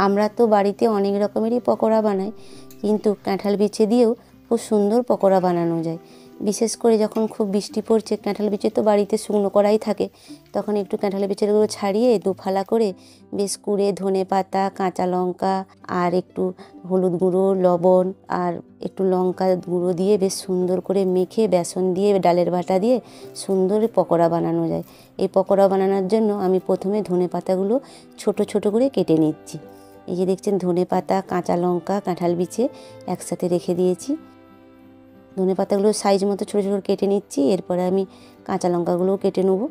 আমরা তো বাড়িতে অনেক রকমেরই পকোড়া বানাই, কিন্তু কাঁঠাল বিচে দিয়েও খুব সুন্দর পকোড়া বানানো যায়। বিশেষ করে যখন খুব বৃষ্টি পড়ছে, কাঁঠাল বিচে তো বাড়িতে শুকনো করাই থাকে, তখন একটু কাঁঠাল বিচেগুলো ছাড়িয়ে দুফালা করে বেশ কুড়ে ধনে পাতা, কাঁচা লঙ্কা আর একটু হলুদ গুঁড়ো, লবণ আর একটু লঙ্কা গুঁড়ো দিয়ে বেশ সুন্দর করে মেখে বেসন দিয়ে ডালের বাটা দিয়ে সুন্দর পকোড়া বানানো যায়। এই পকোড়া বানানোর জন্য আমি প্রথমে ধনে পাতাগুলো ছোট ছোট করে কেটে নিচ্ছি। এই যে দেখছেন ধনে পাতা, কাঁচা লঙ্কা, কাঁঠাল বিচে একসাথে রেখে দিয়েছি। ধনে পাতাগুলো সাইজ মতো ছোটো ছোটো কেটে নিচ্ছি। এরপরে আমি কাঁচা লঙ্কাগুলোও কেটে নেবো।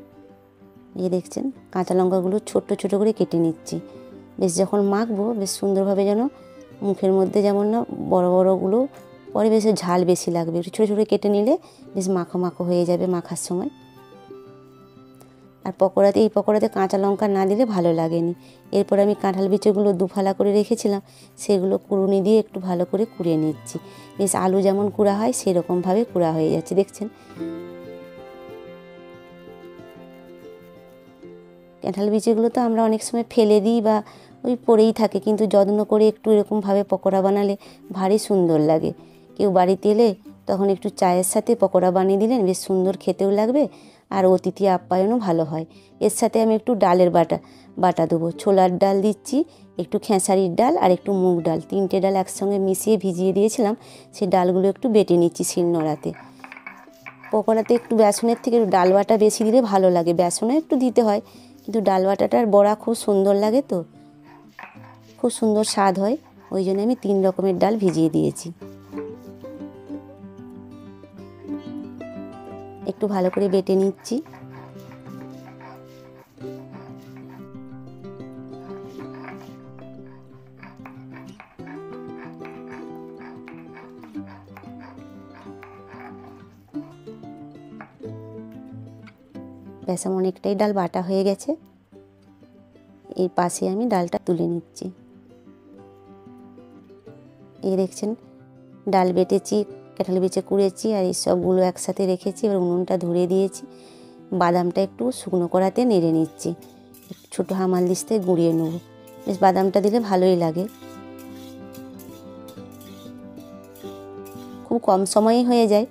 এই দেখছেন কাঁচা লঙ্কাগুলো ছোট্ট ছোটো করে কেটে নিচ্ছি। বেশ যখন মাখবো বেশ সুন্দরভাবে যেন মুখের মধ্যে যেমন না বড় বড়গুলো পরে বেশ ঝাল বেশি লাগবে, একটু ছোটো ছোটো কেটে নিলে বেশ মাখো মাখো হয়ে যাবে মাখার সময়। আর এই পকোড়াতে কাঁচা লঙ্কা না দিলে ভালো লাগেনি। এরপর আমি কাঁঠাল বিচেগুলো দুফালা করে রেখেছিলাম, সেগুলো কুড়ুনি দিয়ে একটু ভালো করে কুড়িয়ে নিচ্ছি। বেশ আলু যেমন কুড়া হয় সেরকমভাবে কুড়া হয়ে যাচ্ছে, দেখছেন। কাঁঠাল বিচিগুলো তো আমরা অনেক সময় ফেলে দিই বা ওই পড়েই থাকে, কিন্তু যত্ন করে একটু এরকমভাবে পকোড়া বানালে ভারী সুন্দর লাগে। কেউ বাড়িতে এলে তখন একটু চায়ের সাথে পকোড়া বানিয়ে দিলেন, বেশ সুন্দর খেতেও লাগবে আর অতিথি আপ্যায়নও ভালো হয়। এর সাথে আমি একটু ডালের বাটা দেবো। ছোলার ডাল দিচ্ছি, একটু খেসারির ডাল আর একটু মুগ ডাল, 3টে ডাল একসঙ্গে মিশিয়ে ভিজিয়ে দিয়েছিলাম। সেই ডালগুলো একটু বেটে নিচ্ছি শিলনোড়াতে। পকোড়াতে একটু বেসনের থেকে একটু ডাল বাটা বেশি দিলে ভালো লাগে, বেসনও একটু দিতে হয়, কিন্তু ডাল বাটাটার বড়া খুব সুন্দর লাগে, তো খুব সুন্দর স্বাদ হয়। ওই জন্য আমি 3 রকমের ডাল ভিজিয়ে দিয়েছি। একটু ভালো করে বেটে নিচ্ছি। ব্যাস অনেকটাই ডাল বাটা হয়ে গেছে। এই পাশে আমি ডালটা তুলে নিচ্ছি। এই দেখছেন ডাল বেটেছি, কাঁঠাল বিচে কুড়েছি আর এই সবগুলো একসাথে রেখেছি। এবার উনুনটা ধরিয়ে দিয়েছি। বাদামটা একটু শুকনো কড়াতে নেড়ে নিচ্ছি, ছোটো হামাল দিস্তে গুঁড়িয়ে নেব। বেশ বাদামটা দিলে ভালোই লাগে। খুব কম সময়েই হয়ে যায়।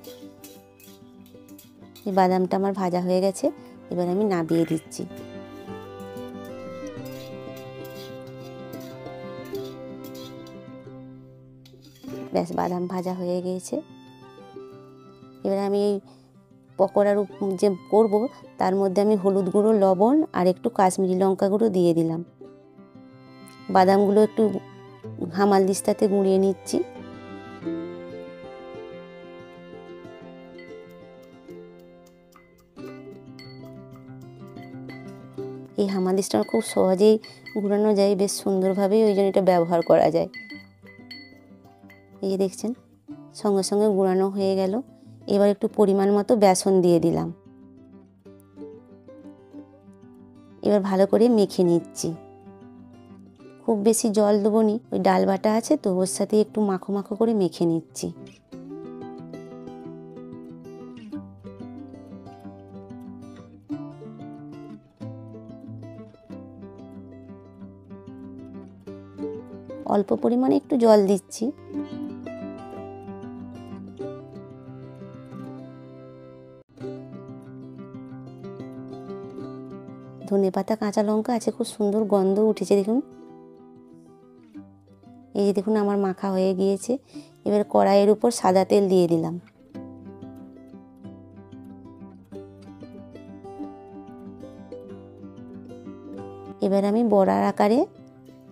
এই বাদামটা আমার ভাজা হয়ে গেছে, এবার আমি নামিয়ে দিচ্ছি। ব্যাস বাদাম ভাজা হয়ে গিয়েছে। এবার আমি এই পকোড়ার যে করব তার মধ্যে আমি হলুদ গুঁড়ো, লবণ আর একটু কাশ্মীরি লঙ্কা গুঁড়ো দিয়ে দিলাম। বাদামগুলো একটু হামাল দিস্তাতে গুঁড়িয়ে নিচ্ছি। এই হামাল দিস্তা খুব সহজেই গুঁড়ানো যায়, বেশ সুন্দরভাবেই ওই জন্য এটা ব্যবহার করা যায়। এই দেখছেন সঙ্গে সঙ্গে গুঁড়ানো হয়ে গেল। এবার একটু পরিমাণ মতো বেসন দিয়ে দিলাম। এবার ভালো করে মেখে নিচ্ছি। খুব বেশি জল দেবো নি, ওই ডাল বাটা আছে তো ওর সাথে একটু মাখো মাখো করে মেখে নিচ্ছি। অল্প পরিমাণে একটু জল দিচ্ছি। ধনেপাতা, কাঁচা লঙ্কা আছে, খুব সুন্দর গন্ধ উঠেছে দেখুন। এই যে দেখুন আমার মাখা হয়ে গিয়েছে। এবার কড়াইয়ের উপর সাদা তেল দিয়ে দিলাম। এবার আমি বড়ার আকারে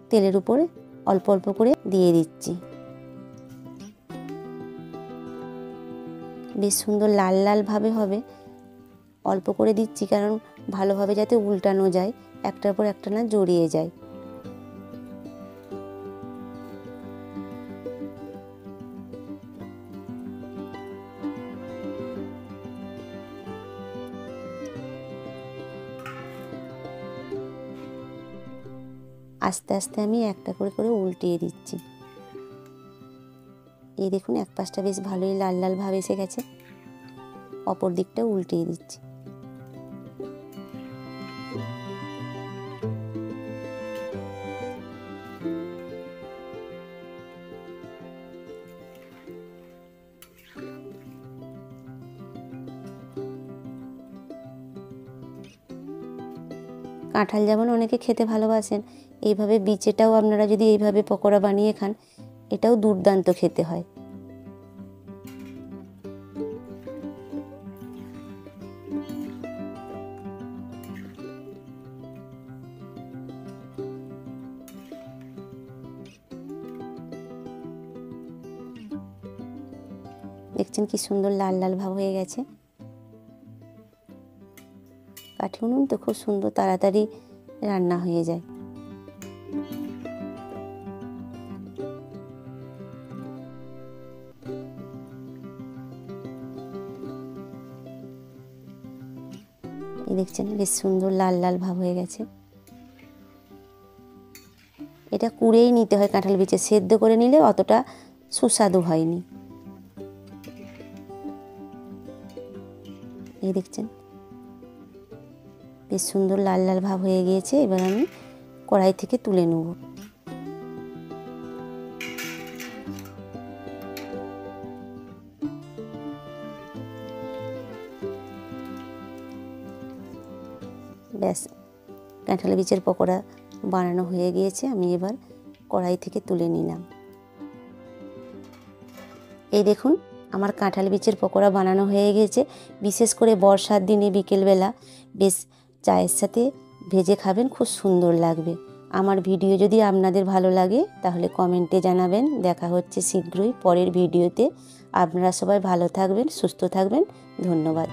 তেলের উপরে অল্প অল্প করে দিয়ে দিচ্ছি। বেশ সুন্দর লাল লাল ভাবে হবে। অল্প করে দিচ্ছি কারণ ভালোভাবে যাতে উল্টানো যায়, একটার পর একটা না জড়িয়ে যায়। আস্তে আস্তে আমি একটা করে করে উল্টিয়ে দিচ্ছি। এই দেখুন এক পাশটা বেশ ভালোই লাল লাল ভাব এসে গেছে, অপর দিকটা উল্টিয়ে দিচ্ছি। কাঁঠাল যেমন অনেকে খেতে ভালোবাসেন, এইভাবে বিচেটাও আপনারা যদি এইভাবে পকোড়া বানিয়ে খান, এটাও দুর্দান্ত খেতে হয়। দেখছেন কি সুন্দর লাল লাল ভাব হয়ে গেছে। কাঠি উনুন তো খুব সুন্দর তাড়াতাড়ি রান্না হয়ে যায়। এই দেখছেন বেশ সুন্দর লাল লাল ভাব হয়ে গেছে। এটা কুড়েই নিতে হয় কাঁঠাল বিচে, সেদ্ধ করে নিলে অতটা সুস্বাদু হয়নি। এই দেখছেন বেশ সুন্দর লাল লাল ভাব হয়ে গিয়েছে। এবার আমি কড়াই থেকে তুলে নেব। ব্যাস, কাঁঠাল বীজের পকোড়া বানানো হয়ে গিয়েছে। আমি এবার কড়াই থেকে তুলে নিলাম। এই দেখুন আমার কাঁঠাল বীজের পকোড়া বানানো হয়ে গিয়েছে। বিশেষ করে বর্ষার দিনে বিকেলবেলা বেশ চায়ের সাথে ভেজে খাবেন, খুব সুন্দর লাগবে। আমার ভিডিও যদি আপনাদের ভালো লাগে তাহলে কমেন্টে জানাবেন। দেখা হচ্ছে শীঘ্রই পরের ভিডিওতে। আপনারা সবাই ভালো থাকবেন, সুস্থ থাকবেন। ধন্যবাদ।